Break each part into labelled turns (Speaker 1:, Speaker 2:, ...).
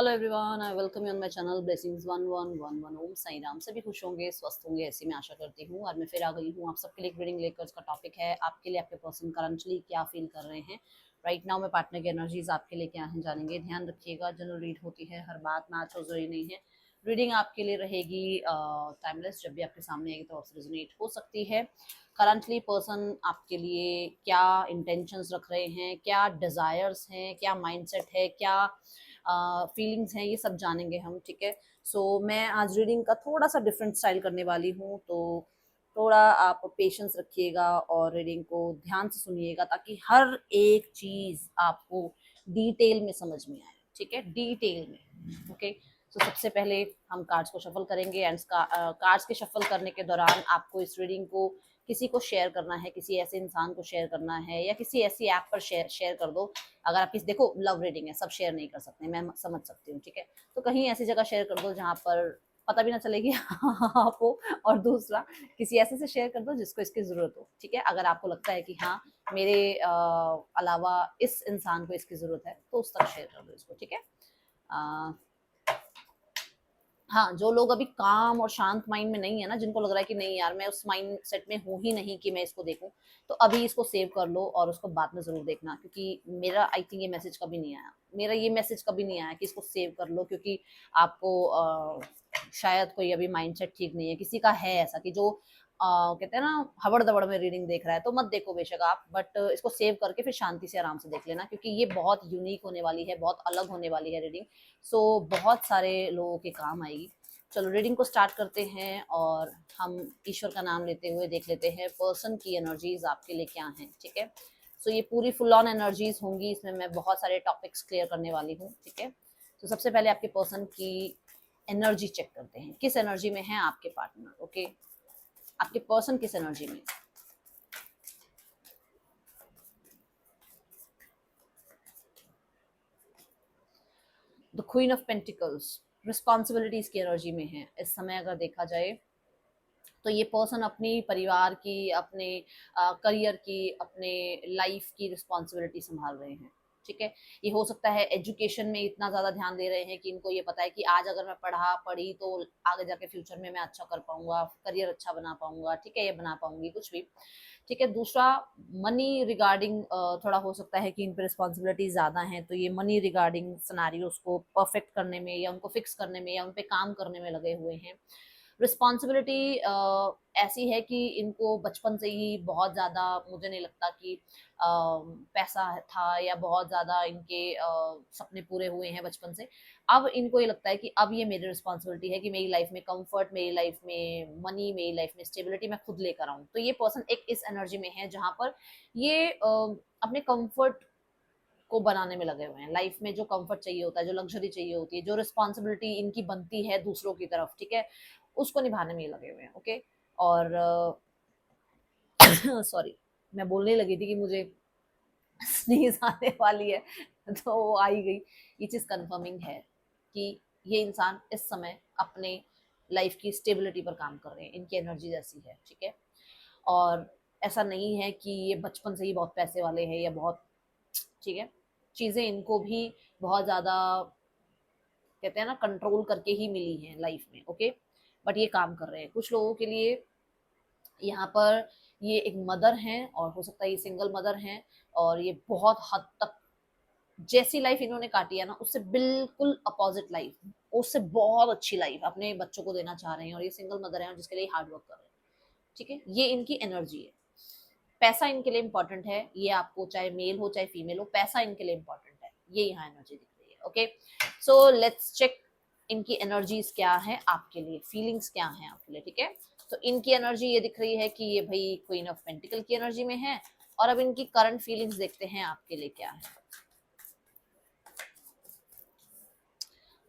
Speaker 1: Hello everyone, I welcome you on my channel blessings 1111। ओम साई राम। सभी खुश होंगे, स्वस्थ होंगे, ऐसी मैं आशा करती हूँ। और मैं फिर आ गई हूँ आप सबके लिए एक रीडिंग लेकर। उसका टॉपिक है आपके लिए आपके पर्सन करंटली क्या फील कर रहे हैं राइट नाउ। मैं पार्टनर की एनर्जीज आपके लिए क्या है जानेंगे। ध्यान रखिएगा, जनरल रीड होती है, हर बात मैच हो जरूरी नहीं है। रीडिंग आपके लिए रहेगी टाइमलेस, जब भी आपके सामने आएगी तो आपसे रेजोनेट हो सकती है। करंटली पर्सन आपके लिए क्या इंटेंशंस रख रहे हैं, क्या डिजायर्स हैं, क्या माइंडसेट है, क्या फीलिंग्स हैं, ये सब जानेंगे हम। ठीक है। मैं आज रीडिंग का थोड़ा सा डिफरेंट स्टाइल करने वाली हूँ, तो थोड़ा आप पेशेंस रखिएगा और रीडिंग को ध्यान से सुनिएगा ताकि हर एक चीज आपको डिटेल में समझ में आए। ठीक है, डिटेल में। ओके। सबसे पहले हम कार्ड्स को शफल करेंगे एंड कार्ड्स के शफल करने के दौरान आपको इस रीडिंग को किसी को शेयर करना है, किसी ऐसे इंसान को शेयर करना है या किसी ऐसी ऐप पर शेयर कर दो। अगर आप किसी, देखो लव रीडिंग है, सब शेयर नहीं कर सकते, मैं समझ सकती हूँ। ठीक है, तो कहीं ऐसी जगह शेयर कर दो जहाँ पर पता भी ना चलेगी आपको। और दूसरा, किसी ऐसे से शेयर कर दो जिसको इसकी जरूरत हो। ठीक है, अगर आपको लगता है कि हाँ मेरे अलावा इस इंसान को इसकी जरूरत है तो उस तक शेयर कर दो इसको। ठीक है। हाँ, जो लोग अभी काम और शांत माइंड में नहीं है ना, जिनको लग रहा है कि नहीं यार मैं उस माइंड सेट में हूँ ही नहीं कि मैं इसको देखूं, तो अभी इसको सेव कर लो और उसको बाद में जरूर देखना। क्योंकि मेरा आई थिंक ये मैसेज कभी नहीं आया, मेरा ये मैसेज कभी नहीं आया कि इसको सेव कर लो, क्योंकि आपको शायद कोई अभी माइंडसेट ठीक नहीं है। किसी का है ऐसा कि जो कहते हैं ना हबड़ दबड़ में रीडिंग देख रहा है, तो मत देखो बेशक आप, बट इसको सेव करके फिर शांति से आराम से देख लेना, क्योंकि ये बहुत यूनिक होने वाली है, बहुत अलग होने वाली है रीडिंग। बहुत सारे लोगों के काम आएगी। चलो रीडिंग को स्टार्ट करते हैं और हम ईश्वर का नाम लेते हुए देख लेते हैं पर्सन की एनर्जीज आपके लिए क्या हैं। ठीक है। ये पूरी फुल ऑन एनर्जीज होंगी, इसमें मैं बहुत सारे टॉपिक्स क्लियर करने वाली हूँ। ठीक है। सबसे पहले आपके पर्सन की एनर्जी चेक करते हैं, किस एनर्जी में है आपके पार्टनर। ओके, आपके पर्सन किस एनर्जी में। The queen of pentacles responsibilities की एनर्जी में है इस समय। अगर देखा जाए तो ये पर्सन अपनी परिवार की, अपने करियर की, अपने लाइफ की रिस्पॉन्सिबिलिटी संभाल रहे हैं। ठीक है। ये हो सकता है एजुकेशन में इतना ज़्यादा ध्यान दे रहे हैं कि इनको ये पता है कि आज अगर मैं पढ़ी तो आगे जाके फ्यूचर में मैं अच्छा कर पाऊंगा, करियर अच्छा बना पाऊंगा। ठीक है, ये बना पाऊंगी कुछ भी। ठीक है। दूसरा, मनी रिगार्डिंग थोड़ा हो सकता है कि इन पर रिस्पॉन्सिबिलिटी ज़्यादा है, तो ये मनी रिगार्डिंग सिनारियोस को परफेक्ट करने में या उनको फिक्स करने में या उन पे काम करने में लगे हुए हैं। रिस्पॉन्सिबिलिटी ऐसी है कि इनको बचपन से ही बहुत ज़्यादा, मुझे नहीं लगता कि पैसा था या बहुत ज़्यादा इनके सपने पूरे हुए हैं बचपन से। अब इनको ये लगता है कि अब ये मेरी रिस्पॉन्सिबिलिटी है कि मेरी लाइफ में कंफर्ट, मेरी लाइफ में मनी, मेरी लाइफ में स्टेबिलिटी मैं खुद लेकर आऊँ। तो ये पर्सन एक इस एनर्जी में है जहाँ पर ये अपने कंफर्ट को बनाने में लगे हुए हैं। लाइफ में जो कंफर्ट चाहिए होता है, जो लग्जरी चाहिए होती है, जो रिस्पॉन्सिबिलिटी इनकी बनती है दूसरों की तरफ, ठीक है, उसको निभाने में लगे हुए हैं। ओके। और सॉरी, मैं बोलने लगी थी कि मुझे स्नीज आने वाली है, तो वो आई गई। ये चीज कंफर्मिंग है कि ये इंसान इस समय अपने लाइफ की स्टेबिलिटी पर काम कर रहे हैं, इनकी एनर्जी ऐसी है। ठीक है। और ऐसा नहीं है कि ये बचपन से ही बहुत पैसे वाले हैं या बहुत, ठीक है, चीजें इनको भी बहुत ज्यादा कहते हैं ना कंट्रोल करके ही मिली हैं लाइफ में। ओके, बट ये काम कर रहे हैं। कुछ लोगों के लिए यहाँ पर ये एक मदर हैं और हो सकता है ये सिंगल मदर हैं, और ये बहुत हद तक जैसी लाइफ इन्होंने काटी है ना उससे बिल्कुल अपोजिट लाइफ, उससे बहुत अच्छी लाइफ अपने बच्चों को देना चाह रहे हैं, और ये सिंगल मदर है और जिसके लिए हार्ड वर्क कर रहे हैं। ठीक है, ये इनकी एनर्जी है। पैसा इनके लिए इंपॉर्टेंट है, ये आपको चाहे मेल हो चाहे फीमेल हो, पैसा इनके लिए इंपॉर्टेंट है, ये यहाँ एनर्जी दिख रही है। ओके, लेट्स चेक इनकी एनर्जीज क्या है आपके लिए, फीलिंग्स क्या है आपके लिए। ठीक है, तो इनकी एनर्जी ये दिख रही है कि ये भाई क्वीन ऑफ पेंटिकल की एनर्जी में है। और अब इनकी करंट फीलिंग्स देखते हैं आपके लिए क्या है।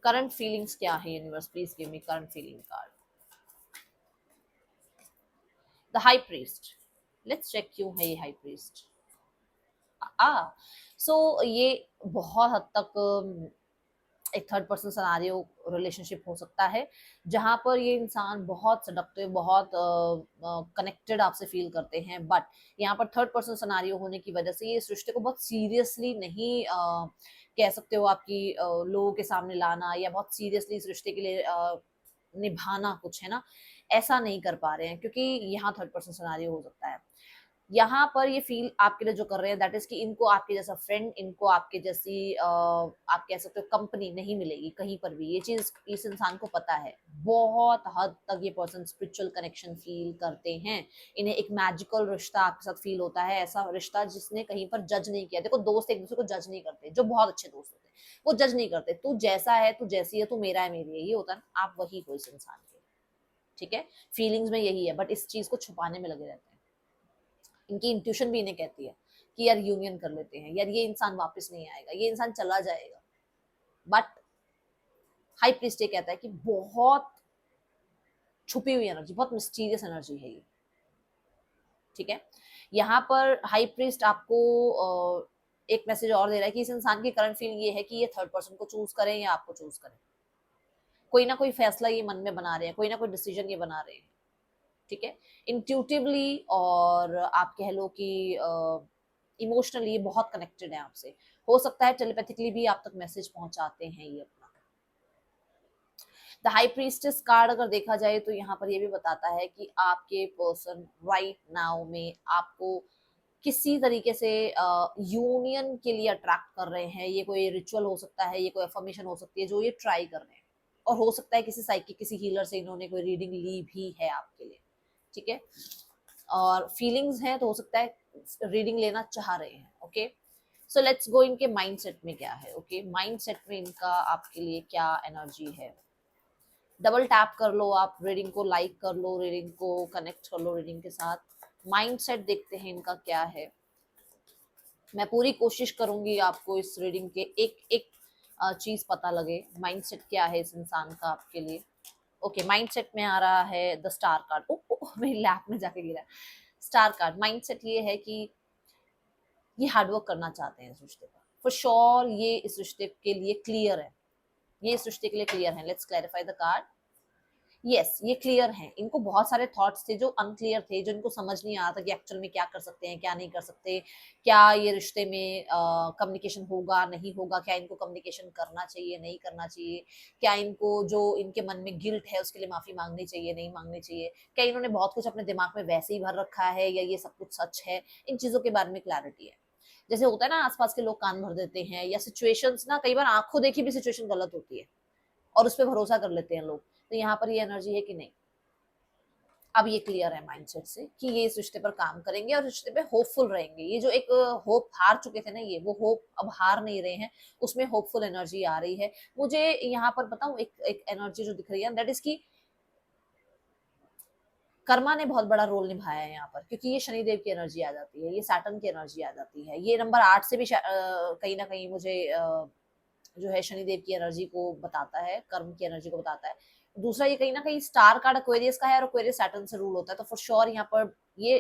Speaker 1: करंट फीलिंग्स क्या है universe, please give me current feeling card. The high priest, let's check क्यों है ये हाई प्रीस्ट। आ ये बहुत हद तक एक थर्ड पर्सन सिनेरियो रिलेशनशिप हो सकता है, जहां पर ये इंसान बहुत सडक्टिव, बहुत कनेक्टेड आपसे फील करते हैं, बट यहाँ पर थर्ड पर्सन सिनेरियो होने की वजह से ये इस रिश्ते को बहुत सीरियसली नहीं कह सकते हो आपकी लोगों के सामने लाना या बहुत सीरियसली इस रिश्ते के लिए निभाना कुछ है ना, ऐसा नहीं कर पा रहे हैं क्योंकि यहाँ थर्ड पर्सन सिनेरियो हो सकता है। यहाँ पर ये फील आपके लिए जो कर रहे हैं दैट इज कि इनको आपके जैसा फ्रेंड, इनको आपके जैसी आप कह सकते हो कंपनी नहीं मिलेगी कहीं पर भी। ये चीज इस इंसान को पता है। बहुत हद तक ये पर्सन स्पिरिचुअल कनेक्शन फील करते हैं। इन्हें एक मैजिकल रिश्ता आपके साथ फील होता है, ऐसा रिश्ता जिसने कहीं पर जज नहीं किया। देखो दोस्त एक दूसरे को जज नहीं करते, जो बहुत अच्छे दोस्त होते हैं वो जज नहीं करते। तू जैसा है, तू जैसी है, तू मेरा है मेरी है, ये होता है ना। आप वही हो इस इंसान के, ठीक है। फीलिंग्स में यही है, बट इस चीज को छुपाने में लगे रहते हैं। इनकी इंट्यूशन भी इन्हें कहती है कि यार यूनियन कर लेते हैं, यार ये इंसान वापस नहीं आएगा, ये इंसान चला जाएगा। बट हाई प्रीस्ट ये कहता है कि बहुत छुपी हुई एनर्जी, बहुत मिस्टीरियस एनर्जी है ये, ठीक है। यहाँ पर हाई प्रीस्ट आपको एक मैसेज और दे रहा है कि इस इंसान की करंट फीलिंग ये है कि ये थर्ड पर्सन को चूज करें या आपको चूज करें। कोई ना कोई फैसला ये मन में बना रहे हैं, कोई ना कोई डिसीजन ये बना रहे हैं, ठीक है। इंट्यूटिवली और आप कह लो कि इमोशनली बहुत कनेक्टेड है आपसे। हो सकता है टेलीपैथिकली भी आप तक मैसेज पहुंचाते हैं ये अपना। द हाई प्रीस्टेस कार्ड अगर देखा जाए तो यहाँ पर ये भी बताता है कि आपके पर्सन राइट नाउ में आपको किसी तरीके से यूनियन के लिए अट्रैक्ट कर रहे हैं। ये कोई रिचुअल हो सकता है, ये कोई अफर्मेशन हो सकती है जो ये ट्राई कर रहे हैं, और हो सकता है किसी साइकिक, किसी हीलर से इन्होंने कोई रीडिंग ली भी है आपके लिए, ठीक है। और फीलिंग्स हैं तो हो सकता है रीडिंग लेना चाह रहे हैं, ओके। सो लेट्स गो इनके माइंडसेट में क्या है, ओके। माइंडसेट में इनका आपके लिए क्या एनर्जी है। डबल टैप कर लो आप रीडिंग को, लाइक कर लो रीडिंग को, कनेक्ट कर लो रीडिंग के साथ। माइंडसेट देखते हैं इनका क्या है। मैं पूरी कोशिश करूंगी आपको इस रीडिंग के एक एक चीज पता लगे। माइंडसेट क्या है इस इंसान का आपके लिए। ओके, माइंडसेट में आ रहा है द स्टार कार्ड। ओ मेरी लैप में जाके गिरा। स्टार कार्ड माइंडसेट ये है कि ये हार्डवर्क करना चाहते हैं इस रिश्ते पर, फॉर श्योर ये इस रिश्ते के लिए क्लियर है। ये इस रिश्ते के लिए क्लियर है। Let's clarify the card. Yes, ये क्लियर हैं। इनको बहुत सारे थॉट्स थे जो अनक्लियर थे, जो इनको समझ नहीं आ रहा था कि एक्चुअल में क्या कर सकते हैं, क्या नहीं कर सकते। क्या ये रिश्ते में कम्युनिकेशन होगा, नहीं होगा, क्या इनको कम्युनिकेशन करना चाहिए, नहीं करना चाहिए, क्या इनको जो इनके मन में गिल्ट है उसके लिए माफी मांगनी चाहिए, नहीं मांगनी चाहिए, क्या इन्होंने बहुत कुछ अपने दिमाग में वैसे ही भर रखा है या ये सब कुछ सच है। इन चीजों के बारे में क्लैरिटी है। जैसे होता है ना आसपास के लोग कान भर देते हैं, या सिचुएशंस ना कई बार आंखों देखी भी सिचुएशन गलत होती है और उस पर भरोसा कर लेते हैं लोग। तो यहाँ पर ये एनर्जी है कि नहीं, अब ये क्लियर है माइंडसेट से कि ये इस रिश्ते पर काम करेंगे और रिश्ते पे होपफुल रहेंगे। ये जो एक होप हार चुके थे ना, ये वो होप अब हार नहीं रहे हैं, उसमें होपफुल एनर्जी आ रही है। मुझे यहाँ पर बताऊं एक एक एनर्जी जो दिख रही है दैट इज की कर्मा ने बहुत बड़ा रोल निभाया है यहाँ पर, क्योंकि ये शनिदेव की एनर्जी आ जाती है, ये सैटर्न की एनर्जी आ जाती है। ये नंबर 8 से भी कहीं ना कहीं मुझे जो है शनिदेव की एनर्जी को बताता है, कर्म की एनर्जी को बताता है। दूसरा ये कहीं ना कहीं स्टार कार्ड एक्वेरियस का है और एक्वेरियस सैटर्न से रूल होता है, तो फॉर श्योर यहाँ पर ये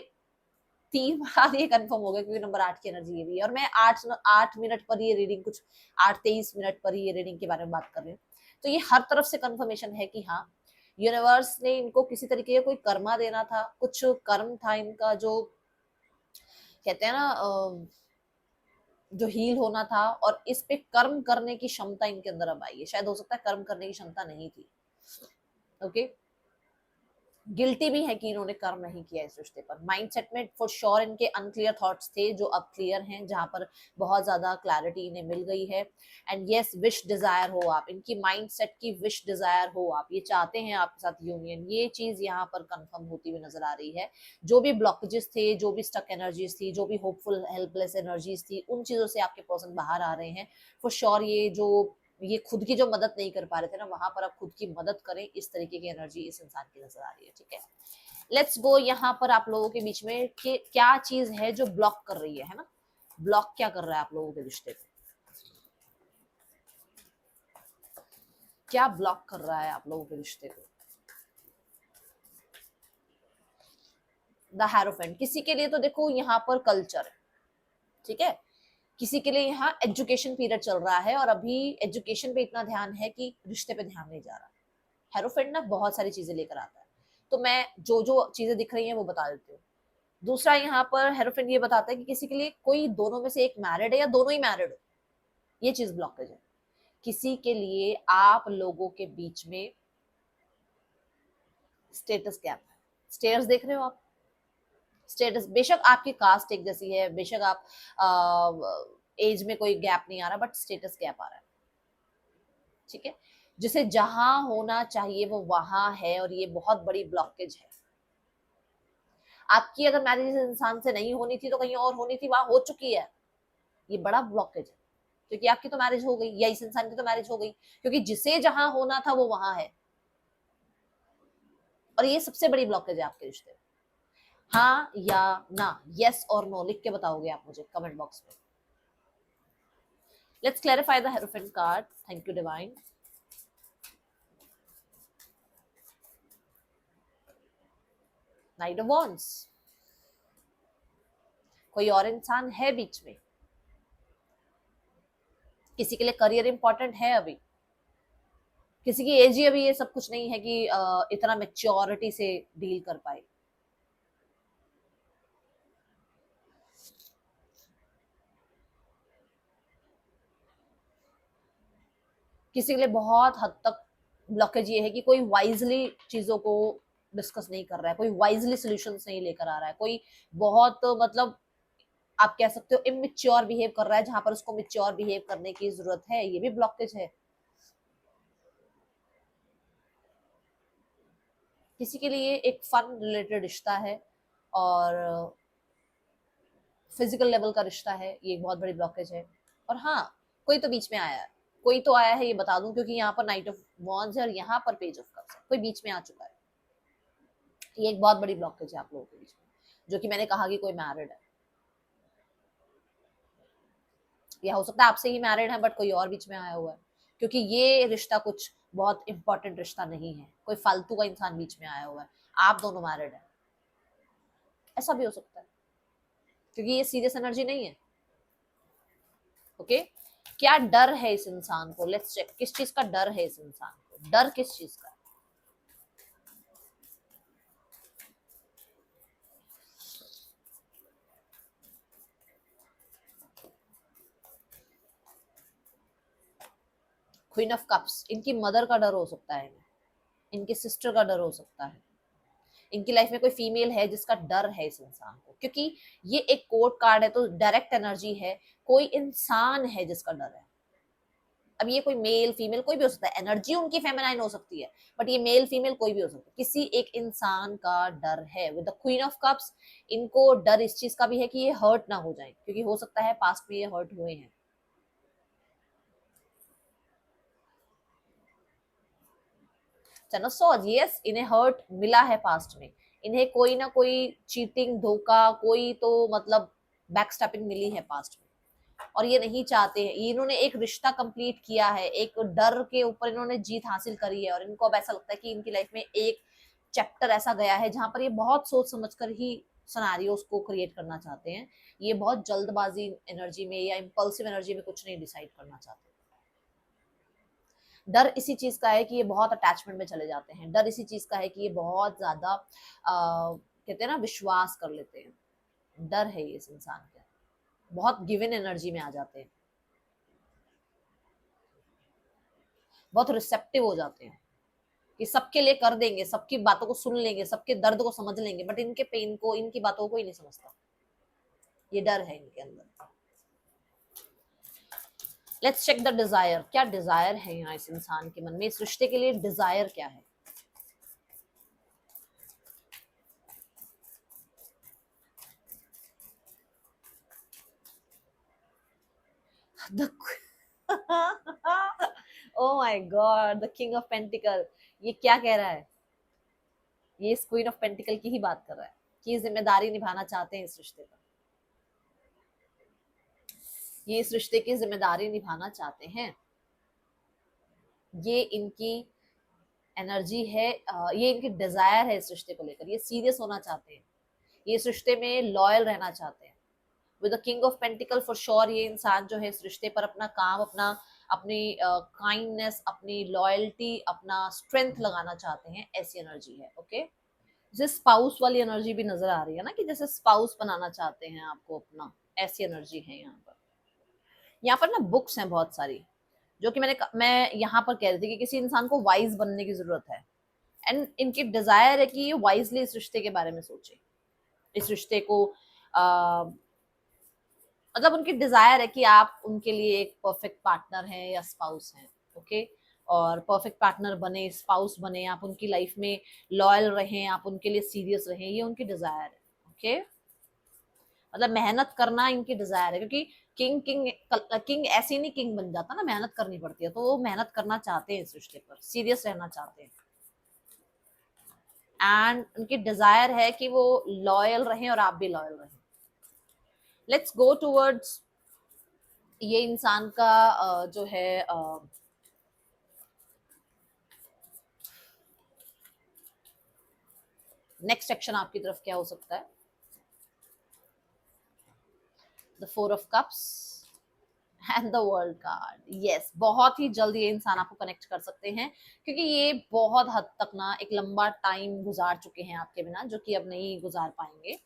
Speaker 1: 3 बार ये कंफर्म हो गया क्योंकि नंबर 8 की एनर्जी ये भी है। और मैं 8 मिनट पर ये रीडिंग, कुछ 8:23 पर ही ये रीडिंग के बारे में बात कर रही हूँ। तो ये हर तरफ से कंफर्मेशन है कि हाँ, यूनिवर्स ने इनको किसी तरीके का कोई कर्मा देना था, कुछ कर्म था इनका जो कहते हैं ना जो हील होना था, और इस पे कर्म करने की क्षमता इनके अंदर अब आई है। शायद हो सकता है कर्म करने की क्षमता नहीं थी, ओके। गिल्टी भी है कि इन्होंने कर्म नहीं किया इस रिश्ते पर। माइंडसेट में फॉर श्योर इनके अनक्लियर थॉट्स थे जो अब क्लियर हैं, जहां पर बहुत ज्यादा क्लैरिटी इन्हें मिल गई है। एंड यस, विश डिजायर हो आप, इनकी माइंडसेट की विश डिजायर हो आप, ये चाहते हैं आपके साथ यूनियन। ये चीज यहाँ पर कंफर्म होती हुई नजर आ रही है। जो भी ब्लॉकेजेस थे, जो भी स्टक एनर्जीज थी, जो भी होपफुल हेल्पलेस एनर्जीज थी, उन चीजों से आपके पर्सन बाहर आ रहे हैं फॉर श्योर। ये खुद की जो मदद नहीं कर पा रहे थे ना, वहां पर आप खुद की मदद करें, इस तरीके की एनर्जी इस इंसान की नजर आ रही है, ठीक है। लेट्स गो यहाँ पर आप लोगों के बीच में कि क्या चीज है जो ब्लॉक कर रही है ना। ब्लॉक क्या कर रहा है आप लोगों के रिश्ते को, क्या ब्लॉक कर रहा है आप लोगों के रिश्ते को। द हेरोफेंट किसी के लिए तो देखो यहाँ पर कल्चर है, ठीक है। किसी के लिए यहाँ एजुकेशन पीरियड चल रहा है और अभी एजुकेशन पे इतना ध्यान है कि रिश्ते पे ध्यान नहीं जा रहा। हेरोफेंट ना बहुत सारी चीजें लेकर आता है, तो मैं जो जो चीजें दिख रही हैं वो बता देती हूँ। दूसरा यहाँ पर हेरोफेंट ये बताता है कि किसी के लिए कोई दोनों में से एक मैरिड है या दोनों ही मैरिड हो, ये चीज ब्लॉकेज है। किसी के लिए आप लोगों के बीच में स्टेटस गैप है। स्टेयर्स देख रहे हो आप, स्टेटस, बेशक आपकी कास्ट एक जैसी है, बेशक आप एज में कोई गैप नहीं आ रहा, बट स्टेटस गैप आ रहा है। ठीक है, जिसे जहां होना चाहिए वो वहां है, और ये बहुत बड़ी ब्लॉकेज है। आपकी अगर मैरिज इस इंसान से नहीं होनी थी तो कहीं और होनी थी, वहां हो चुकी है। ये बड़ा ब्लॉकेज है, क्योंकि आपकी तो मैरिज हो गई, या इस इंसान की तो मैरिज हो गई, क्योंकि जिसे जहां होना था वो वहां है। और ये सबसे बड़ी ब्लॉकेज है आपके रिश्ते में। हाँ या ना, यस और नो लिख के बताओगे आप मुझे कमेंट बॉक्स में। Let's clarify the hierophant card. Thank you divine. Night of wands, कोई और इंसान है बीच में, किसी के लिए करियर इंपॉर्टेंट है अभी, किसी की एज ही अभी ये सब कुछ नहीं है कि इतना मेच्योरिटी से डील कर पाए। किसी के लिए बहुत हद तक ब्लॉकेज ये है कि कोई वाइजली चीजों को डिस्कस नहीं कर रहा है, कोई वाइजली सॉल्यूशंस नहीं लेकर आ रहा है, कोई बहुत मतलब आप कह सकते हो इमेच्योर बिहेव कर रहा है जहां पर उसको मेच्योर बिहेव करने की जरूरत है। ये भी ब्लॉकेज है। किसी के लिए एक फन रिलेटेड रिश्ता है और फिजिकल लेवल का रिश्ता है, ये एक बहुत बड़ी ब्लॉकेज है। और हाँ, कोई तो बीच में आया है, कोई तो आया है, ये बता दूं, क्योंकि यहाँ पर नाइट ऑफ वॉन्ड्स है और यहाँ पर पेज ऑफ कप्स है, कोई बीच में आ चुका है। ये एक बहुत बड़ी ब्लॉकेज है आप लोगों के बीच में, जो कि मैंने कहा कि कोई मैरिड है, या हो सकता है आपसे ही मैरिड है बट कोई और बीच में आया हुआ है, क्योंकि ये रिश्ता कुछ बहुत इंपॉर्टेंट रिश्ता नहीं है, कोई फालतू का इंसान बीच में आया हुआ है, आप दोनों मैरिड है, ऐसा भी हो सकता है, क्योंकि ये सीरियस एनर्जी नहीं है। ओके, क्या डर है इस इंसान को, लेट्स चेक, किस चीज का डर है इस इंसान को, डर किस चीज का। क्वीन ऑफ कप्स, इनकी मदर का डर हो सकता है, इनके सिस्टर का डर हो सकता है, इनकी लाइफ में कोई फीमेल है जिसका डर है इस इंसान को, क्योंकि ये एक कोर्ट कार्ड है तो डायरेक्ट एनर्जी है, कोई इंसान है जिसका डर है। अब ये कोई मेल फीमेल कोई भी हो सकता है, एनर्जी उनकी फेमिनाइन हो सकती है, बट ये मेल फीमेल कोई भी हो सकता है, किसी एक इंसान का डर है with the queen of cups. इनको डर इस चीज का भी है कि ये हर्ट ना हो जाए, क्योंकि हो सकता है पास्ट में ये हर्ट हुए हैं। टेन ऑफ सॉर्ड्स, यस, इन्हें हर्ट मिला है पास्ट में, इन्हें कोई ना कोई चीटिंग धोखा, कोई तो मतलब बैकस्टैपिंग मिली है पास्ट में, और ये नहीं चाहते हैं, इन्होंने एक रिश्ता कंप्लीट किया है, एक डर के ऊपर इन्होंने जीत हासिल करी है, और इनको अब ऐसा लगता है कि इनकी लाइफ में एक चैप्टर ऐसा गया है जहां पर ये बहुत सोच समझकर ही सिनेरियोस को क्रिएट करना चाहते हैं। ये बहुत जल्दबाजी एनर्जी में या इम्पल्सिव एनर्जी में कुछ नहीं डिसाइड करना चाहते। डर इसी चीज का है कि ये बहुत अटैचमेंट में चले जाते हैं, डर इसी चीज का है कि ये बहुत ज्यादा कहते हैं ना विश्वास कर लेते हैं, डर है ये इस इंसान के, बहुत गिवन एनर्जी में आ जाते हैं, बहुत रिसेप्टिव हो जाते हैं कि सबके लिए कर देंगे, सबकी बातों को सुन लेंगे, सबके दर्द को समझ लेंगे, बट इनके पेन को, इनकी बातों को ही नहीं समझता। ये डर है इनके अंदर। लेट्स चेक द डिजायर, क्या डिजायर है यहाँ इस इंसान के मन में, इस रिश्ते के लिए डिजायर क्या है। Oh my God, the king of pentacle, ये क्या कह रहा है, ये इस क्वीन ऑफ पेंटिकल की ही बात कर रहा है कि जिम्मेदारी निभाना चाहते हैं इस रिश्ते का, ये इस रिश्ते की जिम्मेदारी निभाना चाहते हैं, ये इनकी एनर्जी है, ये इनकी डिजायर है इस रिश्ते को लेकर, ये सीरियस होना चाहते हैं, ये इस रिश्ते में लॉयल रहना चाहते हैं। With the king of pentacle for sure ये इंसान जो है इस रिश्ते पर अपना काम, अपना अपनी काइंडनेस, अपनी लॉयल्टी, अपना स्ट्रेंथ लगाना चाहते हैं, ऐसी एनर्जी है। ओके, जैसे स्पाउस वाली एनर्जी भी नजर आ रही है ना, कि जैसे स्पाउस बनाना चाहते हैं आपको अपना, ऐसी एनर्जी है यहाँ पर। यहाँ पर ना बुक्स हैं बहुत सारी, जो कि मैं यहाँ पर कह रही थी कि किसी इंसान को वाइज बनने की जरूरत है, एंड इनकी डिजायर है कि ये वाइजली इस रिश्ते के बारे में सोचे, इस रिश्ते को मतलब उनकी डिजायर है कि आप उनके लिए एक परफेक्ट पार्टनर हैं या स्पाउस हैं, ओके। और परफेक्ट पार्टनर बने, स्पाउस बने, आप उनकी लाइफ में लॉयल रहें, आप उनके लिए सीरियस रहें, ये उनकी डिजायर है, ओके। मतलब मेहनत करना इनकी डिजायर है, क्योंकि किंग किंग किंग ऐसे नहीं किंग बन जाता ना, मेहनत करनी पड़ती है, तो वो मेहनत करना चाहते हैं, इस रिश्ते पर सीरियस रहना चाहते हैं, एंड उनकी डिजायर है कि वो लॉयल रहें और आप भी लॉयल रहें। लेट्स गो टूवर्ड्स ये इंसान का जो है नेक्स्ट सेक्शन आपकी तरफ क्या हो सकता है। The 4 of Cups and the world card, yes, बहुत ही जल्द ये इंसान आपको कनेक्ट कर सकते हैं, क्योंकि ये बहुत हद तक ना एक लंबा टाइम गुजार चुके हैं आपके बिना, जो कि अब नहीं गुजार पाएंगे।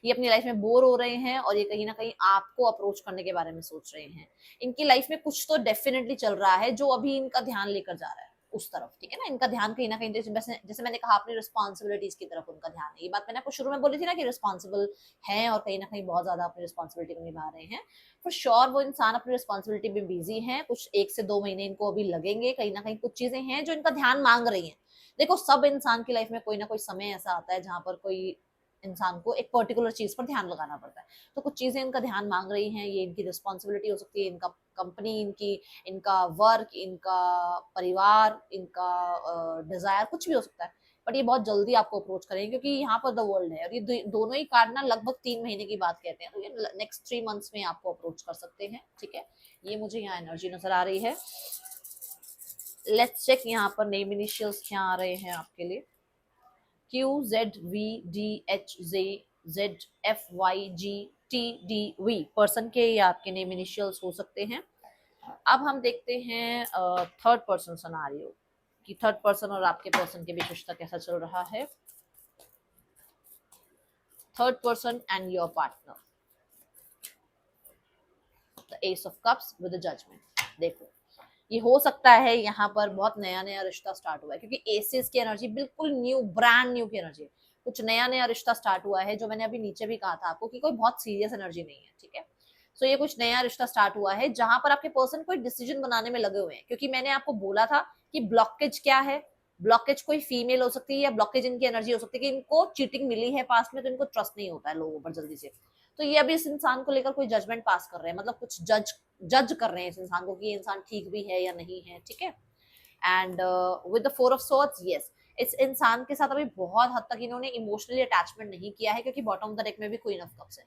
Speaker 1: ये अपनी लाइफ में बोर हो रहे हैं और ये कहीं ना कहीं आपको अप्रोच करने के बारे में सोच रहे हैं। इनकी लाइफ में कुछ तो डेफिनेटली चल रहा है जो अभी इनका ध्यान लेकर जा रहा है उस तरफ, ठीक है ना। इनका ध्यान कहीं ना कहीं, जैसे मैंने कहा, अपनी रिस्पॉन्सिबिलिटीज की तरफ उनका ध्यान है। ये बात मैंने आपको शुरू में बोली थी ना कि रिस्पॉन्सिबल हैं और कहीं ना कहीं बहुत ज्यादा अपनी रिस्पॉन्सिबिलिटी को निभा रहे हैं। फॉर श्योर वो इंसान अपनी रिस्पॉन्सिबिलिटी में बिजी हैं, कुछ 1 से 2 महीने इनको अभी लगेंगे, कहीं ना कहीं कुछ चीजें हैं जो इनका ध्यान मांग रही हैं। देखो, सब इंसान की लाइफ में कोई ना कोई समय ऐसा आता है जहां पर कोई इंसान को एक पर्टिकुलर चीज पर ध्यान लगाना पड़ता है, तो कुछ चीजें इनका ध्यान मांग रही हैं। ये इनकी रिस्पॉन्सिबिलिटी हो सकती है, इनका कंपनी, इनकी इनका वर्क, इनका परिवार, इनका डिजायर, कुछ भी हो सकता है। बट ये बहुत जल्दी आपको अप्रोच करेंगे, क्योंकि यहाँ पर द वर्ल्ड है और ये दोनों ही कार्ड ना लगभग 3 महीने की बात कहते हैं, तो ये नेक्स्ट 3 मंथ्स में आपको अप्रोच कर सकते हैं, ठीक है। ये मुझे यहाँ एनर्जी नजर आ रही है। लेट्स चेक यहाँ पर नेम इनिशियल्स क्या आ रहे हैं आपके लिए। QZVDHZZFYGTDV पर्सन के ये आपके नेम इनिशियल्स हो सकते हैं। अब हम देखते हैं थर्ड पर्सन सिनेरियो कि थर्ड पर्सन और आपके पर्सन के बीच रिश्ता कैसा चल रहा है। Third person and your partner, the ace of cups with the judgement. देखो, ये हो सकता है यहाँ पर बहुत नया नया रिश्ता स्टार्ट हुआ है, क्योंकि एसेस की एनर्जी बिल्कुल न्यू, ब्रांड न्यू की एनर्जी है। कुछ नया नया रिश्ता स्टार्ट हुआ है, जो मैंने अभी नीचे भी कहा था आपको कि कोई बहुत सीरियस एनर्जी नहीं है, ठीक है। सो ये कुछ नया रिश्ता स्टार्ट हुआ है जहां पर आपके पर्सन कोई डिसीजन बनाने में लगे हुए हैं, क्योंकि मैंने आपको बोला था कि ब्लॉकेज क्या है। ब्लॉकेज कोई फीमेल हो सकती है या ब्लॉकेज इनकी एनर्जी हो सकती है कि इनको चीटिंग मिली है पास्ट में, तो इनको ट्रस्ट नहीं होता है लोगों पर जल्दी से। तो ये अभी इस इंसान को लेकर कोई जजमेंट पास कर रहे हैं, मतलब कुछ जज कर रहे हैं इस इंसान को कि ये इंसान ठीक भी है या नहीं है, ठीक है। And with the 4 of Swords, yes, इस इंसान के साथ अभी बहुत हद तक इन्होंने इमोशनली अटैचमेंट नहीं किया है, क्योंकि बॉटम ऑफ द डेक में भी क्वीन ऑफ कप्स है।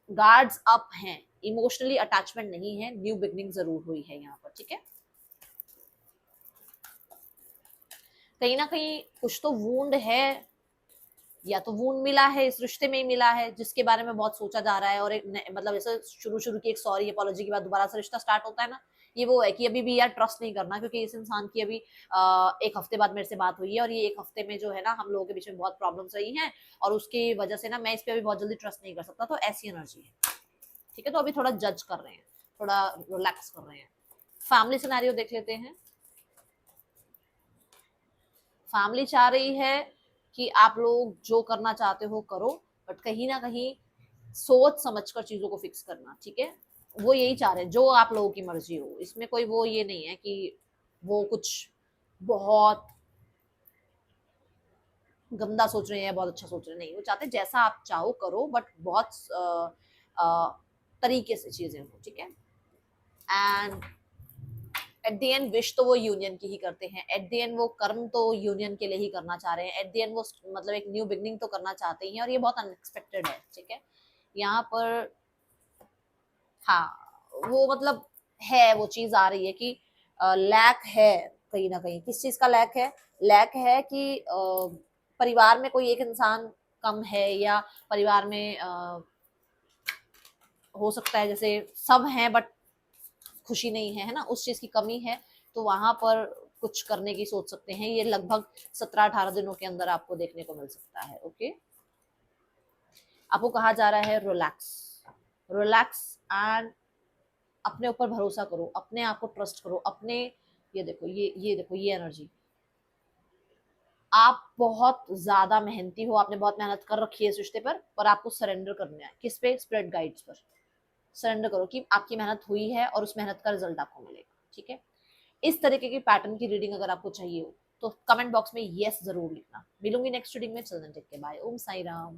Speaker 1: गार्ड्स अप हैं, इमोशनली अटैचमेंट नहीं है, न्यू बिगनिंग जरूर हुई है यहाँ पर, ठीक है। कहीं ना कहीं कुछ तो वूंड है, या तो वूंड मिला है, इस रिश्ते में ही मिला है, जिसके बारे में बहुत सोचा जा रहा है। और एक मतलब जैसे शुरू शुरू की एक सॉरी अपॉलॉजी के बाद दोबारा से रिश्ता स्टार्ट होता है ना, ये वो है कि अभी भी यार ट्रस्ट नहीं करना, क्योंकि इस इंसान की अभी 1 हफ्ते बाद मेरे से बात हुई है, और ये 1 हफ्ते में जो है ना, हम लोगों के बीच में बहुत प्रॉब्लम्स रही हैं, और उसकी वजह से ना मैं इस पर अभी बहुत जल्दी ट्रस्ट नहीं कर सकता, तो ऐसी एनर्जी है, ठीक है। तो अभी थोड़ा जज कर रहे हैं, थोड़ा रिलैक्स कर रहे हैं। फैमिली सिनेरियो देख लेते हैं। फैमिली चाह रही है कि आप लोग जो करना चाहते हो करो, बट कहीं ना कहीं सोच समझकर चीजों को फिक्स करना, ठीक है। वो यही चाह रहे हैं, जो आप लोगों की मर्जी हो, इसमें कोई वो ये नहीं है कि वो कुछ बहुत गंदा सोच रहे हैं या बहुत अच्छा सोच रहे हैं, नहीं, वो चाहते हैं जैसा आप चाहो करो, बट बहुत तरीके से चीजें हो, ठीक है। And at the end wish तो वो यूनियन की ही करते हैं, एट द एंड वो कर्म तो यूनियन के लिए ही करना चाह रहे हैं, एट द एंड वो मतलब एक न्यू बिगनिंग तो करना चाहते ही हैं, और ये बहुत अनएक्सपेक्टेड है, ठीक है। यहाँ पर हाँ, वो मतलब है, वो चीज आ रही है कि लैक है, कहीं ना कहीं किस चीज का लैक है। लैक है कि परिवार में कोई एक इंसान कम है, या परिवार में हो सकता है जैसे सब हैं बट खुशी नहीं है, है ना, उस चीज की कमी है। तो वहां पर कुछ करने की सोच सकते हैं, ये लगभग 17-18 दिनों के अंदर आपको देखने को मिल सकता है, ओके। आपको कहा जा रहा है रिलैक्स, रिलैक्स एंड अपने ऊपर भरोसा करो, अपने आप को ट्रस्ट करो, अपने ये देखो, ये देखो, ये एनर्जी, आप बहुत ज्यादा मेहनती हो, आपने बहुत मेहनत कर रखी है इस रिश्ते पर, और आपको सरेंडर करना है किस पे, स्प्रेड गाइड्स पर सरेंडर करो कि आपकी मेहनत हुई है और उस मेहनत का रिजल्ट आपको मिलेगा। ठीक है, इस तरीके की पैटर्न की रीडिंग अगर आपको चाहिए हो तो कमेंट बॉक्स में यस जरूर लिखना। मिलूंगी नेक्स्ट रीडिंग में, चलने टेक के, बाय, ओम साई राम।